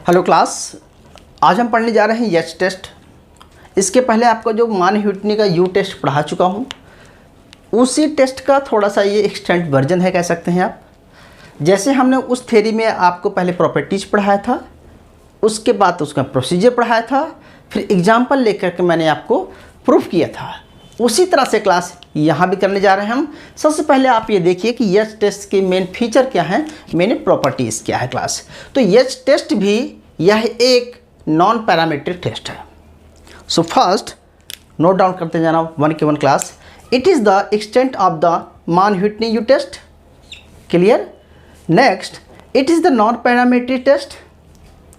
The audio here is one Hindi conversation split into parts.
हेलो क्लास, आज हम पढ़ने जा रहे हैं यच टेस्ट। इसके पहले आपको जो मान ह्यूटनी का यू टेस्ट पढ़ा चुका हूँ, उसी टेस्ट का थोड़ा सा ये एक्सटेंड वर्जन है, कह सकते हैं आप। जैसे हमने उस थ्योरी में आपको पहले प्रॉपर्टीज़ पढ़ाया था, उसके बाद उसका प्रोसीजर पढ़ाया था, फिर एग्जाम्पल लेकर के मैंने आपको प्रूफ किया था, उसी तरह से क्लास यहाँ भी करने जा रहे हैं हम। सबसे पहले आप ये देखिए कि यच टेस्ट के मेन फीचर क्या हैं, मेन प्रॉपर्टीज़ क्या है क्लास। तो यच टेस्ट भी यह एक नॉन पैरामीट्रिक टेस्ट है। सो फर्स्ट नोट डाउन करते जाना वन के one class. It is the extent of the Mann Whitney U test. Clear. Next, it is the non parametric test.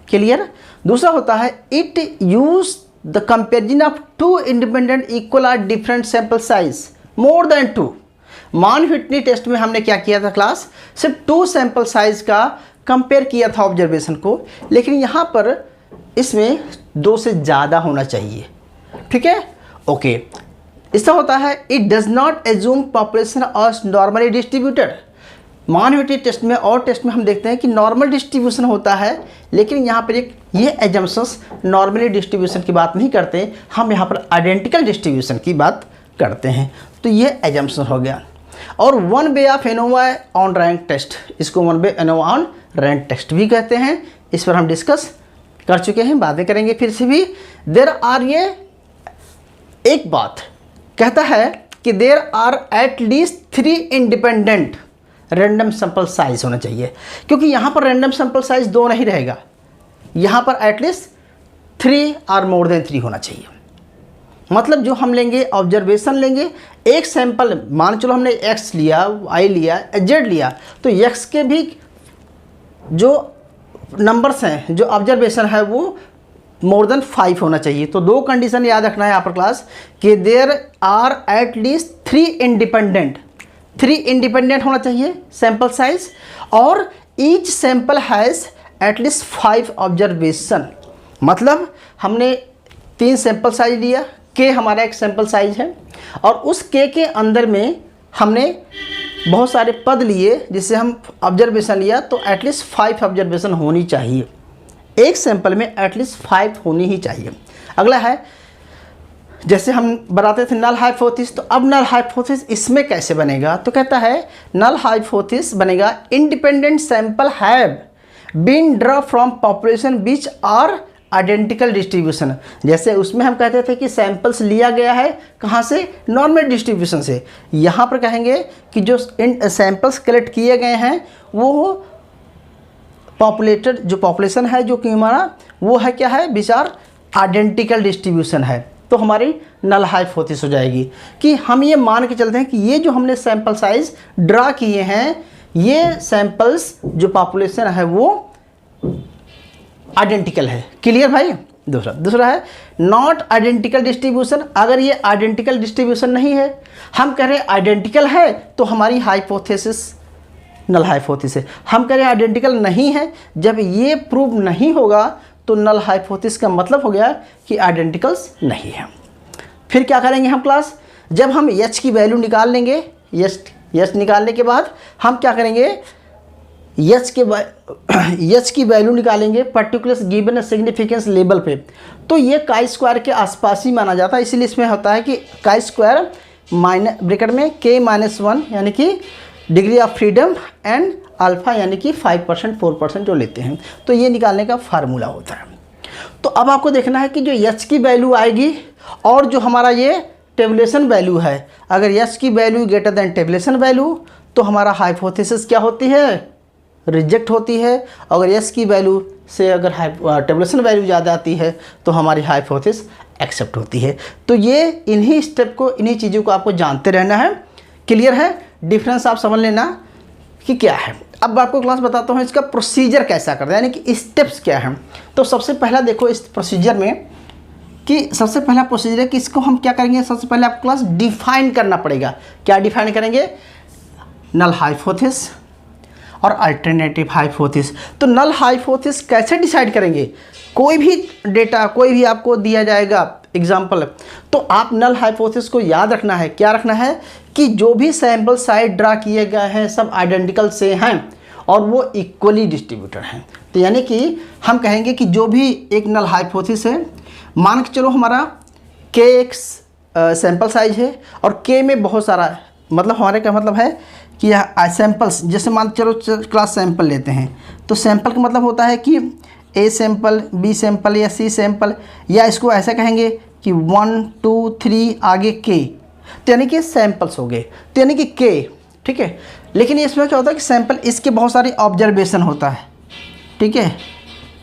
Clear. दूसरा होता है it use the comparison of two independent equal और different sample size more than two. Mann Whitney test में हमने क्या किया था क्लास, सिर्फ 2 सैंपल साइज का कंपेयर किया था ऑब्जर्वेशन को, लेकिन यहाँ पर इसमें 2 से ज़्यादा होना चाहिए। ठीक है, ओके। इसका होता है it does not assume population और नॉर्मली डिस्ट्रीब्यूटेड। मान ह्यूटनी टेस्ट में और टेस्ट में हम देखते हैं कि नॉर्मल डिस्ट्रीब्यूशन होता है, लेकिन यहाँ पर एक ये एजम्पशंस नॉर्मली डिस्ट्रीब्यूशन की बात नहीं करते, हम यहाँ पर आइडेंटिकल डिस्ट्रीब्यूशन की बात करते हैं। तो ये एजम्पशन हो गया। और one way of ANOVA on rank test, इसको one way ANOVA on rank test भी कहते हैं। इस पर हम डिस्कस कर चुके हैं, बातें करेंगे फिर से भी। देर आर, ये एक बात कहता है कि there are at least 3 independent random sample size होना चाहिए, क्योंकि यहाँ पर रैंडम सैंपल साइज 2 नहीं रहेगा, यहाँ पर एटलीस्ट 3 और मोर देन 3 होना चाहिए। मतलब जो हम लेंगे ऑब्जर्वेशन लेंगे, एक सैंपल मान चलो हमने x लिया, y लिया, z लिया, तो x के भी जो नंबर्स हैं, जो ऑब्जर्वेशन है वो मोर देन 5 होना चाहिए। तो 2 कंडीशन याद रखना है यहाँ पर क्लास कि there are at least 3 independent होना चाहिए सैंपल साइज, और each sample has at least 5 observation. मतलब हमने 3 सैंपल साइज लिया, के हमारा एक सैंपल साइज है, और उस के अंदर में हमने बहुत सारे पद लिए जिससे हम ऑब्जर्वेशन लिया, तो एटलीस्ट 5 ऑब्जर्वेशन होनी चाहिए। एक सैंपल में एटलीस्ट 5 होनी ही चाहिए। अगला है, जैसे हम बनाते थे नल हाइपोथेसिस, तो अब नल हाइपोथेसिस इसमें कैसे बनेगा, तो कहता है नल हाइपोथेसिस बनेगा independent sample have been draw from population which are identical distribution. जैसे उसमें हम कहते थे कि सैंपल्स लिया गया है कहाँ से, नॉर्मल डिस्ट्रीब्यूशन से। यहाँ पर कहेंगे कि जो सैंपल्स कलेक्ट किए गए हैं वो पॉपुलेटेड, जो पॉपुलेशन है जो कि हमारा वो है क्या है, विचार आइडेंटिकल डिस्ट्रीब्यूशन है। तो हमारी नल हाइपोथेसिस हो जाएगी कि हम ये मान के चलते हैं कि ये जो हमने सैंपल साइज ड्रा किए हैं, ये सैंपल्स जो पॉपुलेशन है वो आइडेंटिकल है। क्लियर भाई। दूसरा है नॉट आइडेंटिकल डिस्ट्रीब्यूशन। अगर ये आइडेंटिकल डिस्ट्रीब्यूशन नहीं है, हम कह रहे हैं आइडेंटिकल है, तो हमारी हाइपोथेसिस नल हाइपोथेसिस है। हम कह रहे हैं आइडेंटिकल नहीं है, जब ये प्रूव नहीं होगा तो नल हाइपोथेसिस का मतलब हो गया कि आइडेंटिकल्स नहीं है। फिर क्या करेंगे हम क्लास, जब हम एच की वैल्यू निकाल लेंगे, एच निकालने के बाद हम क्या करेंगे, एच की वैल्यू निकालेंगे पर्टिकुलर गिवन सिग्निफिकेंस लेवल पे। तो ये काई स्क्वायर के आसपास ही माना जाता है, इसीलिए इसमें होता है कि काई स्क्वायर ब्रैकेट में k-1 यानी कि degree of freedom and alpha यानी कि 5% 4% जो लेते हैं, तो ये निकालने का फार्मूला होता है। तो अब आपको देखना है कि जो एच की वैल्यू आएगी और जो हमारा ये टेबुलेशन वैल्यू है, अगर एच की value greater than tabulation value, तो हमारा हाइपोथेसिस क्या होती है, रिजेक्ट होती है। अगर एस की वैल्यू से अगर टेबुलेशन वैल्यू ज़्यादा आती है तो हमारी हाइपोथेसिस एक्सेप्ट होती है। तो ये इन्हीं स्टेप को, इन्हीं चीज़ों को आपको जानते रहना है। क्लियर है, डिफरेंस आप समझ लेना कि क्या है। अब आपको क्लास बताता हूँ इसका प्रोसीजर कैसा करना है, यानी कि स्टेप्स क्या हैं। तो सबसे पहला देखो इस प्रोसीजर में कि सबसे पहला प्रोसीजर है कि इसको हम क्या करेंगे, सबसे पहले आपको क्लास डिफाइन करना पड़ेगा। क्या डिफाइन करेंगे, नल हाइपोथेसिस और अल्टरनेटिव हाइपोथेसिस। तो नल हाइपोथेसिस कैसे डिसाइड करेंगे, कोई भी डेटा, कोई भी आपको दिया जाएगा एग्जाम्पल, तो आप नल हाइपोथेसिस को याद रखना है। क्या रखना है कि जो भी सैंपल साइज ड्रा किए गए हैं सब आइडेंटिकल से हैं, और वो इक्वली डिस्ट्रीब्यूटेड हैं। तो यानी कि हम कहेंगे कि जो भी एक नल हाइपोथेसिस है, मान के चलो हमारा k एक सैंपल साइज है और k में बहुत सारा, मतलब हमारे का मतलब है कि सैंपल्स, जैसे मान चलो क्लास सैंपल लेते हैं, तो सैंपल का मतलब होता है कि A सैंपल, B सैंपल या C सैंपल, या इसको ऐसा कहेंगे कि 1 2 3 आगे K, तो यानी कि सैंपल्स हो गए, तो यानी कि K, ठीक है। लेकिन इसमें क्या होता है कि सैंपल, इसके बहुत सारी ऑब्जर्वेशन होता है, ठीक है,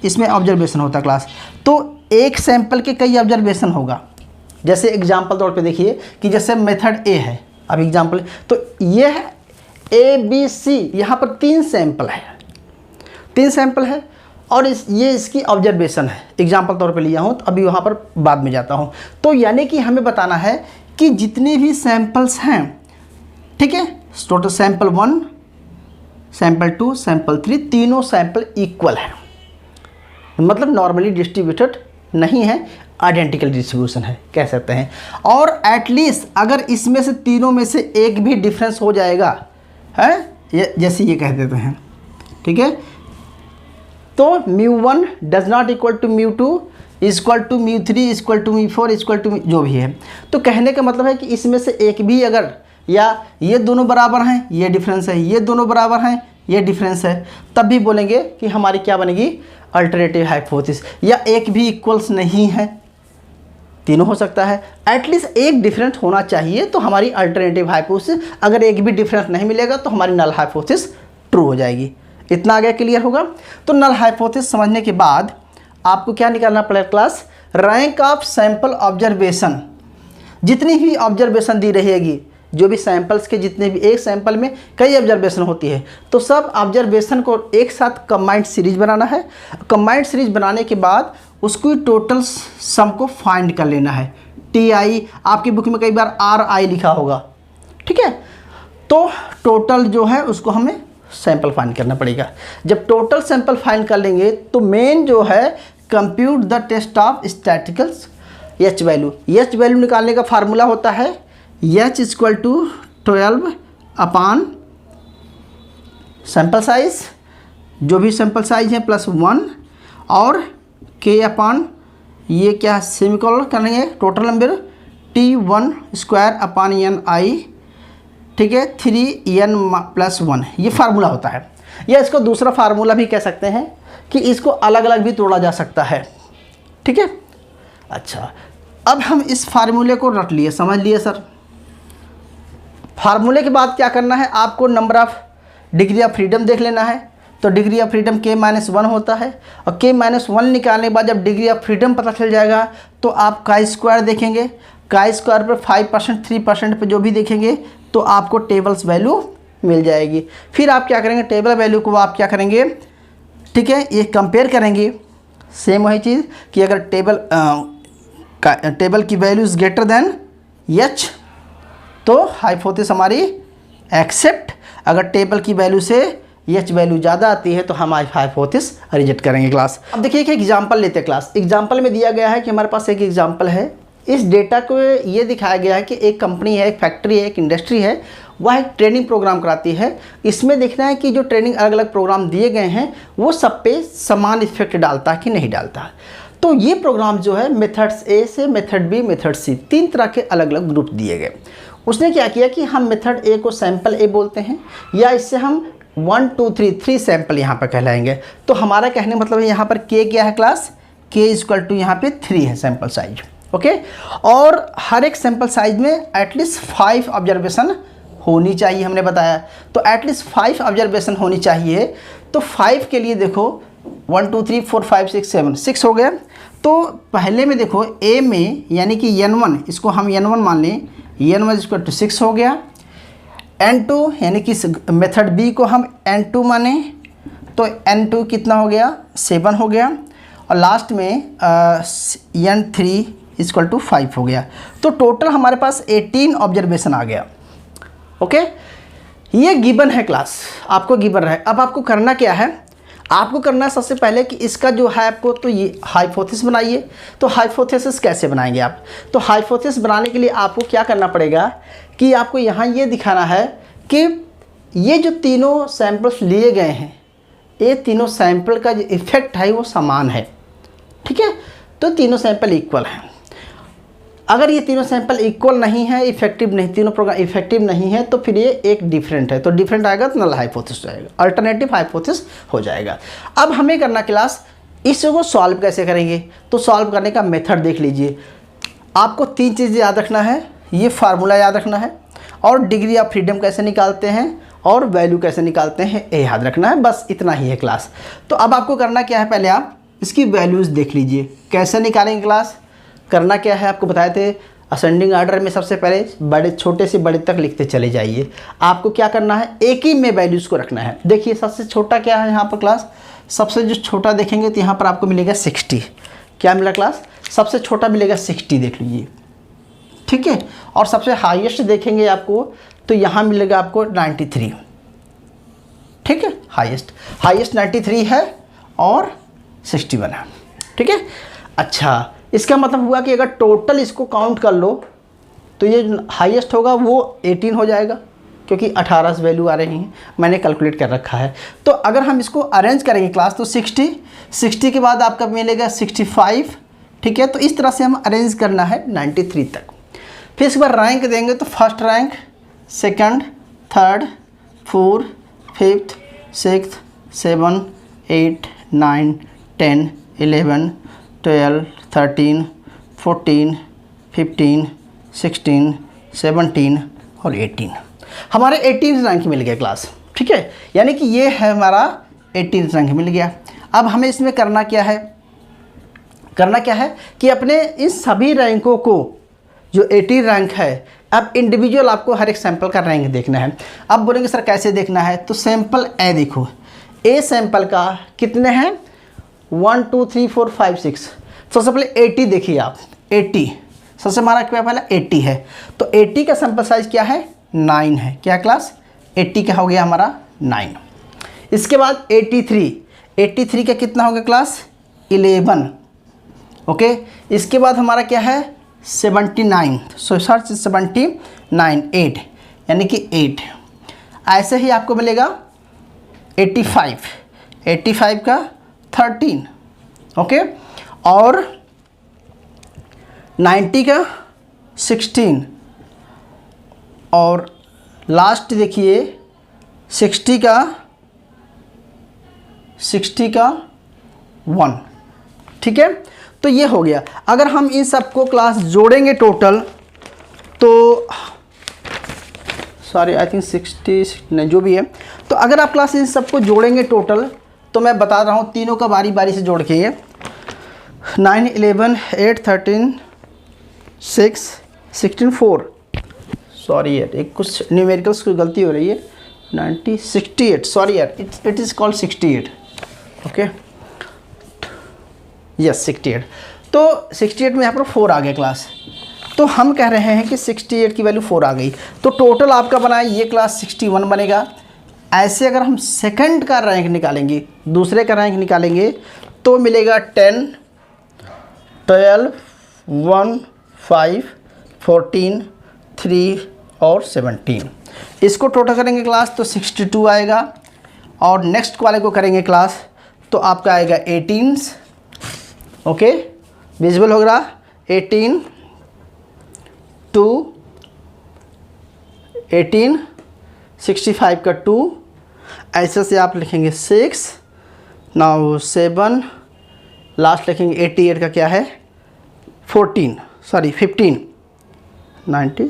इसमें ऑब्जर्वेशन होता है क्लास, तो एक सैंपल के कई ऑब्जर्वेशन होगा। जैसे एग्जाम्पल तौर पे देखिए कि जैसे मेथड A है, अब एग्जाम्पल, तो ये है ABC, यहाँ पर 3 सैंपल है, 3 सैंपल है और ये इसकी ऑब्जर्वेशन है, एग्जाम्पल तौर पे लिया हूँ, तो अभी वहाँ पर बाद में जाता हूँ। तो यानी कि हमें बताना है कि जितने भी सैंपल्स हैं, ठीक है, टोटल सैंपल 1, सैंपल 2, सैंपल 3, तीनों सैंपल इक्वल हैं, मतलब नॉर्मली डिस्ट्रीब्यूटेड नहीं है, आइडेंटिकल डिस्ट्रीब्यूशन है कह सकते हैं। और एटलीस्ट अगर इसमें से तीनों में से एक भी डिफरेंस हो जाएगा, है, जैसे ये कह देते हैं, ठीक है, तो μ1 does not equal to μ2 equal to μ3 equal to μ4 equal to जो भी है। तो कहने का मतलब है कि इसमें से एक भी अगर, या ये दोनों बराबर हैं, ये डिफरेंस है, ये दोनों बराबर हैं, ये डिफरेंस है, तब भी बोलेंगे कि हमारी क्या बनेगी, अल्टरनेटिव हाइपोथेसिस। या एक भी इक्वल्स नहीं है, तीनों हो सकता है, एटलीस्ट एक डिफरेंस होना चाहिए, तो हमारी अल्टरनेटिव हाइपोथेसिस। अगर एक भी डिफरेंस नहीं मिलेगा तो हमारी नल हाइपोथेसिस ट्रू हो जाएगी। इतना आगे क्लियर होगा। तो नल हाइपोथेसिस समझने के बाद आपको क्या निकालना पड़ेगा class, rank of sample observation. जितनी भी ऑब्जर्वेशन दी रहेगी, जो भी सैंपल्स के जितने भी, एक सैंपल में कई ऑब्जर्वेशन होती है, तो सब ऑब्जर्वेशन को एक साथ कंबाइंड सीरीज बनाना है। कंबाइंड सीरीज बनाने के बाद उसको टोटल सम को फाइंड कर लेना है। TI, आपकी बुक में कई बार RI लिखा होगा, ठीक है। तो टोटल जो है उसको हमें सैंपल फाइंड करना पड़ेगा। जब टोटल सैंपल फाइंड कर लेंगे तो मेन जो है compute the test of statistics H value. H value निकालने का फार्मूला होता है H equal to 12 upon sample size, जो भी सैंपल साइज है, प्लस 1, और K अपान ये क्या सेमीकोलन करेंगे, total number T1 square upon NI, ठीक है, 3n प्लस 1, ये फार्मूला होता है। या इसको दूसरा फार्मूला भी कह सकते हैं कि इसको अलग अलग भी तोड़ा जा सकता है, ठीक है। अच्छा, अब हम इस फार्मूले को रट लिए, समझ लिए सर। फार्मूले के बाद क्या करना है, आपको number of degree of freedom देख लेना है। तो डिग्री ऑफ फ्रीडम K-1 होता है, और K-1 निकालने के बाद जब डिग्री ऑफ फ्रीडम पता चल जाएगा तो आप का स्क्वायर देखेंगे, का स्क्वायर पर 5%, 3% पर जो भी देखेंगे तो आपको टेबल्स वैल्यू मिल जाएगी। फिर आप क्या करेंगे, टेबल वैल्यू को आप क्या करेंगे, ठीक है, ये कंपेयर करेंगे। सेम वही चीज़ कि अगर टेबल की value is greater than H तो हाइपोथेसिस हमारी एक्सेप्ट, अगर टेबल की वैल्यू से H वैल्यू ज़्यादा आती है तो हम हाइपोथेसिस रिजेक्ट करेंगे क्लास। अब देखिए कि एग्जांपल लेते हैं क्लास। एग्जांपल में दिया गया है कि हमारे पास एक एग्जांपल है, इस डेटा को ये दिखाया गया है कि एक कंपनी है, एक फैक्ट्री है, एक इंडस्ट्री है, वह एक ट्रेनिंग प्रोग्राम कराती है। इसमें देखना है कि जो ट्रेनिंग अलग अलग प्रोग्राम दिए गए हैं वो सब पे समान इफेक्ट डालता है कि नहीं डालता है। तो ये प्रोग्राम जो है मेथड्स A से मेथड B, मेथड C, 3 तरह के अलग अलग ग्रुप दिए गए। उसने क्या किया कि हम मेथड A को सैंपल A बोलते हैं, या इससे हम 1 2 3 सैंपल यहाँ पर कहलाएंगे। तो हमारा कहने मतलब है यहाँ पर K क्या है क्लास, K इक्वल टू यहाँ पे 3 है सैंपल साइज, ओके। और हर एक सैंपल साइज में एटलीस्ट 5 ऑब्जर्वेशन होनी चाहिए, हमने बताया। तो एटलीस्ट 5 ऑब्जर्वेशन होनी चाहिए। तो 5 के लिए देखो 1 2 3 4 5 6 7, 6 हो गया। तो पहले में देखो A में यानी कि N1, इसको हम N1 मान लें, N1 इक्वल टू 6 हो गया। N2 यानी कि मेथड B को हम N2 माने तो N2 कितना हो गया, 7 हो गया। और लास्ट में N3 इक्वल टू 5 हो गया। तो टोटल हमारे पास 18 ऑब्जर्वेशन आ गया, ओके। ये गिवन है क्लास, आपको गिवन रहे। अब आपको करना क्या है, आपको करना है सबसे पहले कि इसका जो है आपको, तो ये हाइपोथेसिस बनाइए। तो हाइपोथेसिस कैसे बनाएंगे आप, तो हाइपोथेसिस बनाने के लिए आपको क्या करना पड़ेगा कि आपको यहाँ ये दिखाना है कि ये जो तीनों सैंपल्स लिए गए हैं ये तीनों सैंपल का जो इफेक्ट है वो समान है, ठीक है। तो तीनों सैंपल इक्वल हैं। अगर ये तीनों सैंपल इक्वल नहीं है, इफेक्टिव नहीं, तीनों प्रोग्राम इफेक्टिव नहीं है, तो फिर ये एक डिफरेंट है। तो डिफरेंट आएगा तो नल हाइपोथेसिस आएगा, अल्टरनेटिव हाइपोथेसिस हो जाएगा। अब हमें करना क्लास, इसको सॉल्व कैसे करेंगे। तो सॉल्व करने का मेथड देख लीजिए। आपको 3 चीज़ें याद रखना है, ये फार्मूला याद रखना है, और डिग्री ऑफ फ्रीडम कैसे निकालते हैं, और वैल्यू कैसे निकालते हैं, ये याद रखना है। बस इतना ही है क्लास। तो अब आपको करना क्या है, पहले आप इसकी वैल्यूज़ देख लीजिए कैसे निकालेंगे क्लास। करना क्या है, आपको बताए थे असेंडिंग ऑर्डर में सबसे पहले बड़े छोटे से बड़े तक लिखते चले जाइए। आपको क्या करना है, एक ही में वैल्यूज़ को रखना है। देखिए सबसे छोटा क्या है यहाँ पर क्लास, सबसे जो छोटा देखेंगे तो यहाँ पर आपको मिलेगा 60। क्या मिला क्लास, सबसे छोटा मिलेगा 60, देख लीजिए, ठीक है। और सबसे हाईएस्ट देखेंगे आपको तो यहाँ मिलेगा आपको 93, ठीक है। हाईएस्ट 93 है और 61 है, ठीक है। अच्छा, इसका मतलब हुआ कि अगर टोटल इसको काउंट कर लो तो ये हाईएस्ट होगा वो 18 हो जाएगा, क्योंकि 18 वैल्यू आ रही हैं, मैंने कैलकुलेट कर रखा है। तो अगर हम इसको अरेंज करेंगे क्लास तो 60 के बाद आपका मिलेगा 65, ठीक है। तो इस तरह से हम अरेंज करना है 93 तक। फिर इसके बाद रैंक देंगे तो first rank, second, third, fourth, fifth, sixth, 7, 8, 9, 10, 11, 12, 13, 14, 15, 16, 17 और 18। हमारे 18 रैंक मिल गया क्लास, ठीक है। यानी कि ये है हमारा 18 रैंक मिल गया। अब हमें इसमें करना क्या है कि अपने इन सभी रैंकों को, जो 18 रैंक है, अब इंडिविजुअल आपको हर एक सैंपल का रैंक देखना है। अब बोलेंगे सर कैसे देखना है, तो सैंपल ए देखो, ए सैंपल का कितने हैं, 1 2 3 4 5 6। सबसे पहले 80 देखिए आप, 80 सबसे हमारा क्या पहला 80 है। तो 80 का सैंपल साइज क्या है, 9 है। क्या क्लास, 80 का हो गया हमारा 9। इसके बाद 83 का कितना हो गया क्लास, 11, ओके। इसके बाद हमारा क्या है 79, 8, यानी कि 8। ऐसे ही आपको मिलेगा 85 का 13, ओके। और 90 का 16, और लास्ट देखिए 60 का 1, ठीक है। तो ये हो गया। अगर हम इन सबको क्लास जोड़ेंगे टोटल तो सॉरी आई थिंक 60 नहीं जो भी है, तो अगर आप क्लास इन सबको जोड़ेंगे टोटल तो मैं बता रहा हूँ तीनों का बारी बारी से जोड़ के, ये 9, 11, 8, 13, 6, 16, 4, सॉरी यार एक कुछ न्यूमेरिकल्स की गलती हो रही है, 90, 68, सॉरी यार it is called 68, okay, yes 68। तो 68 में यहाँ पर 4 आ गया क्लास। तो हम कह रहे हैं कि 68 की वैल्यू 4 आ गई, तो टोटल आपका बना है ये क्लास 61 बनेगा। ऐसे अगर हम सेकंड का रैंक निकालेंगे, दूसरे का रैंक निकालेंगे तो मिलेगा 10, 12, 1, 5, 14, 3 और 17। इसको टोटल करेंगे क्लास तो 62 आएगा। और नेक्स्ट वाले को करेंगे क्लास तो आपका आएगा 18, ओके, विजुअल हो रहा 18, 2, 18, 65 का 2, ऐसे से आप लिखेंगे 6, नाउ 7, लास्ट लिखेंगे 88 का क्या है 14, सॉरी 15, 90,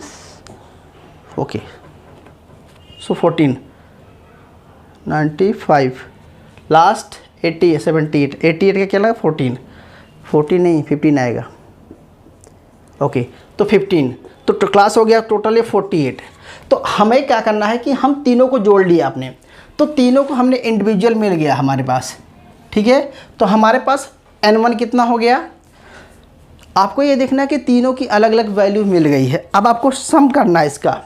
ओके, सो 14, 95, लास्ट 80, 78, 88 का क्या लगा 14 नहीं 15 आएगा, ओके, तो 15। तो क्लास हो गया टोटल ये 48। तो हमें क्या करना है कि हम तीनों को जोड़ लिया आपने, तो तीनों को हमने इंडिविजुअल मिल गया हमारे पास, ठीक है। तो हमारे पास N1 कितना हो गया, आपको ये देखना है कि तीनों की अलग अलग वैल्यू मिल गई है। अब आपको सम करना है इसका,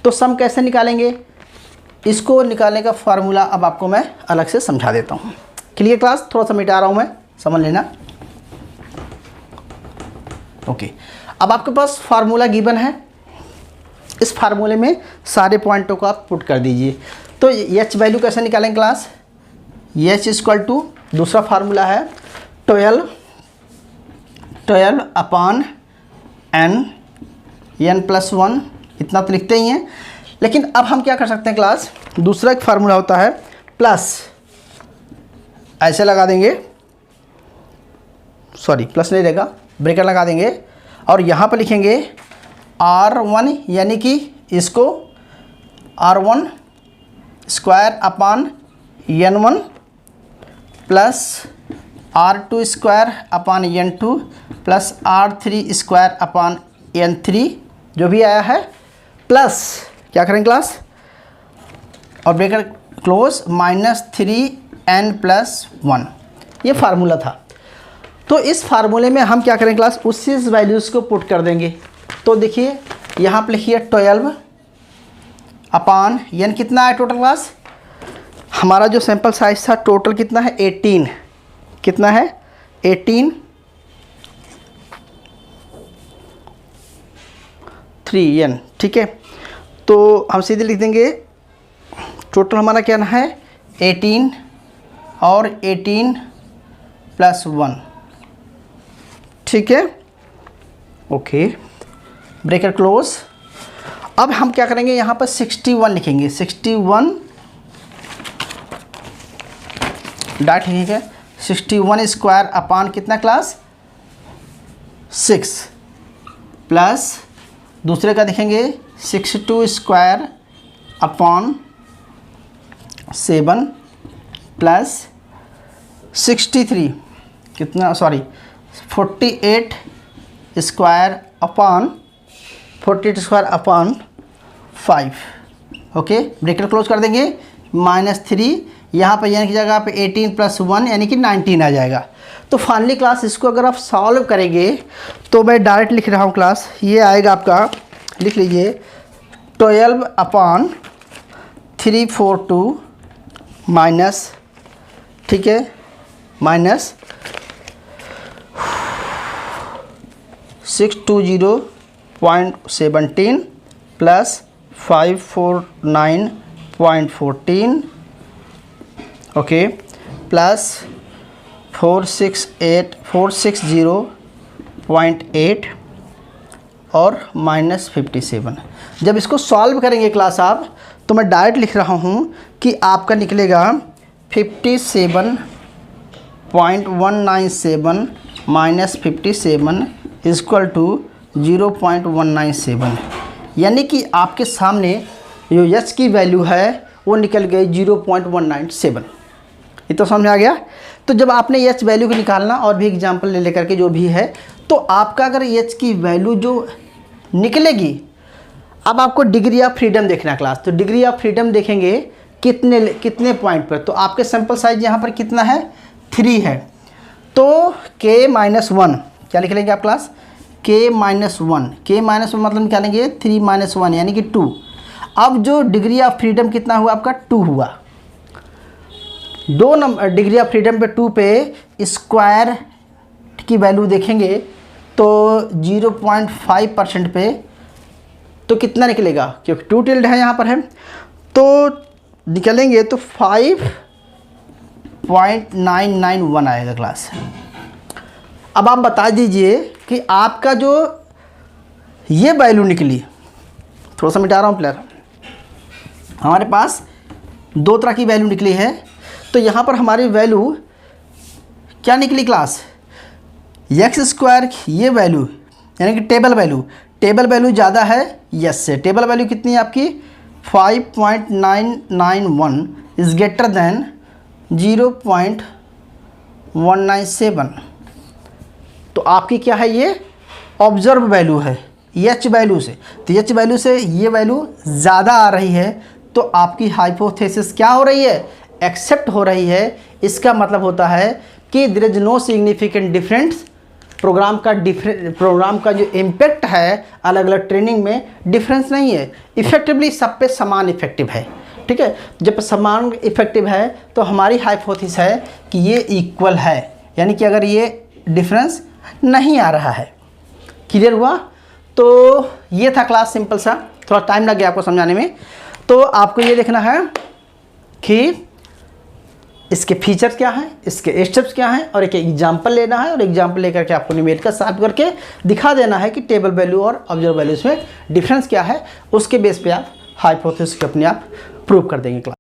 तो सम कैसे निकालेंगे, इसको निकालने का फार्मूला अब आपको मैं अलग से समझा देता हूँ। क्लियर क्लास, थोड़ा सा मिटा रहा हूँ मैं, समझ लेना, ओके। अब आपके पास फार्मूला गिवन है, इस फार्मूले में सारे पॉइंटों को आप पुट कर दीजिए। तो एच वैल्यू कैसे निकालेंगे क्लास, एच इक्वल टू दूसरा फार्मूला है 12 अपॉन n+1, इतना तो लिखते ही हैं। लेकिन अब हम क्या कर सकते हैं क्लास, दूसरा एक फार्मूला होता है प्लस, ऐसे लगा देंगे, सॉरी प्लस नहीं रहेगा, ब्रेकेट लगा देंगे और यहाँ पर लिखेंगे R1, यानी कि इसको R1 square upon n1 plus R2 square upon n2 plus R3 square upon n3 जो भी आया है, प्लस क्या करेंगे क्लास, और ब्रेकेट क्लोज -3n+1, ये फार्मूला था। तो इस फार्मूले में हम क्या करें क्लास, उसी वैल्यूज़ को पुट कर देंगे। तो देखिए यहाँ पर लिखिए 12 अपॉन n कितना है टोटल क्लास, हमारा जो सैंपल साइज था टोटल कितना है 18, कितना है 18 3n, ठीक है। तो हम सीधे लिख देंगे टोटल हमारा क्या है 18 और 18+1, ठीक है, ओके, ब्रेकेट क्लोज। अब हम क्या करेंगे, यहाँ पर 61 लिखेंगे, 61 डाट लिखेंगे 61 स्क्वायर अपॉन कितना क्लास 6 प्लस दूसरे का देखेंगे 62 स्क्वायर अपॉन 7 प्लस 63 कितना, sorry 48 square upon 5, okay, bracket close कर देंगे -3, यहाँ पर यानी की जगह पे 18+1 यानी कि 19 आ जाएगा। तो फाइनली क्लास इसको अगर आप सॉल्व करेंगे तो मैं डायरेक्ट लिख रहा हूँ क्लास, ये आएगा आपका, लिख लीजिए 12 अपॉन 342 माइनस, ठीक है, माइनस 620.17 प्लस 549.14, ओके, प्लस 460.8 और -57। जब इसको सॉल्व करेंगे क्लास आप, तो मैं डायरेक्ट लिख रहा हूँ कि आपका निकलेगा 57.197 माइनस 57 इक्वल टू 0.197, यानी कि आपके सामने जो एच की वैल्यू है वो निकल गई 0.197। ये तो समझ आ गया। तो जब आपने एच वैल्यू को निकालना और भी एग्जांपल ले लेकर के जो भी है, तो आपका अगर एच की वैल्यू जो निकलेगी, अब आपको डिग्री ऑफ फ्रीडम देखना क्लास, तो डिग्री ऑफ फ्रीडम देखेंगे कितने पॉइंट पर, तो आपके सैंपल साइज यहाँ पर कितना है 3 है, तो k-1 क्या लिख लेंगे आप क्लास, k-1 मतलब निकालेंगे 3-1 यानी कि 2। अब जो डिग्री ऑफ फ्रीडम कितना हुआ आपका 2 हुआ, 2 नंबर डिग्री ऑफ फ्रीडम पे 2 पे स्क्वायर की वैल्यू देखेंगे तो 0.5% पे तो कितना निकलेगा, क्योंकि 2 टिल्ड है यहाँ पर है, तो निकलेंगे तो 5.991 आएगा क्लास। अब आप बता दीजिए कि आपका जो ये वैल्यू निकली, थोड़ा सा मिटा रहा हूँ प्लेयर, हमारे पास 2 तरह की वैल्यू निकली है। तो यहाँ पर हमारी वैल्यू क्या निकली क्लास, एक्स स्क्वायर ये वैल्यू यानी कि टेबल वैल्यू ज़्यादा है यस से, टेबल वैल्यू कितनी है आपकी 5.991 इज़ ग्रेटर देन 0.197। तो आपकी क्या है, ये ऑब्जर्व वैल्यू है एच वैल्यू से, तो एच वैल्यू से ये वैल्यू ज़्यादा आ रही है, तो आपकी हाइपोथेसिस क्या हो रही है, एक्सेप्ट हो रही है। इसका मतलब होता है कि there is no significant difference, programme का जो इम्पैक्ट है अलग अलग ट्रेनिंग में डिफरेंस नहीं है, इफेक्टिवली सब पे समान इफेक्टिव है, ठीक है। जब समान इफेक्टिव है तो हमारी हाइपोथेसिस है कि ये इक्वल है, यानी कि अगर ये डिफरेंस नहीं आ रहा है। क्लियर हुआ। तो ये था क्लास सिंपल सा, थोड़ा टाइम लग गया आपको समझाने में। तो आपको ये देखना है कि इसके फीचर्स क्या हैं, इसके स्टेप्स क्या हैं, और एक एग्जाम्पल लेना है और एग्जाम्पल लेकर के आपको न्यूमेरिकल सॉल्व करके दिखा देना है कि टेबल वैल्यू और ऑब्जर्व वैल्यूज में डिफरेंस क्या है। उसके बेस पे आप हाइपोथेसिस को अपने आप प्रूव कर देंगे क्लास।